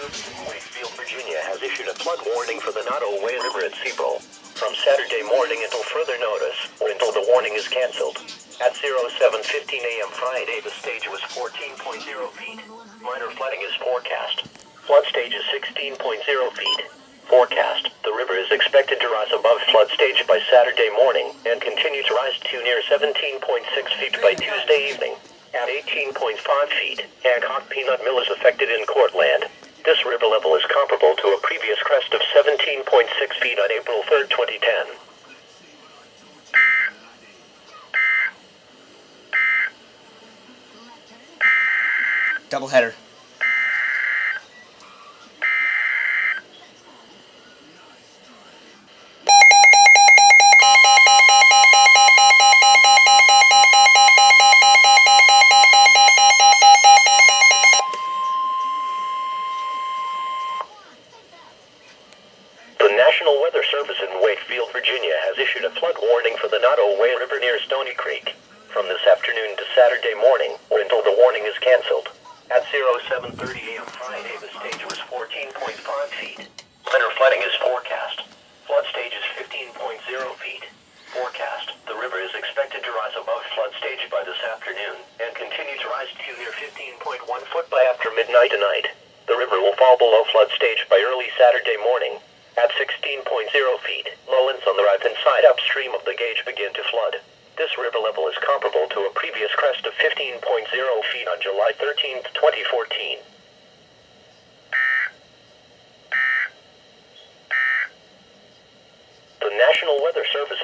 Wakefield, Virginia has issued a flood warning for the Nottoway River at Seabrill from Saturday morning until further notice, or until the warning is canceled. At 07:15 a.m. Friday, the stage was 14.0 feet. Minor flooding is forecast. Flood stage is 16.0 feet. Forecast: the river is expected to rise above flood stage by Saturday morning and continue to rise to near 17.6 feet by Tuesday evening. At 18.5 feet, Hancock Peanut Mill is affected in Cortland. This river level is comparable to a previous crest of 17.6 feet on April 3, 2010. Doubleheader. The National Weather Service in Wakefield, Virginia has issued a flood warning for the Nottoway River near Stony Creek from this afternoon to Saturday morning, or until the warning is canceled. At 07:30 a.m. Friday, the stage was 14.5 feet. Minor flooding is forecast. Flood stage is 15.0 feet. Forecast: the river is expected to rise above flood stage by this afternoon and continue to rise to near 15.1 foot by after midnight tonight. The river will fall below flood stage by early Saturday morning. At 16.0 feet, lowlands on the right-hand side upstream of the gauge begin to flood. This river level is comparable to a previous crest of 15.0 feet on July 13, 2014. The National Weather Service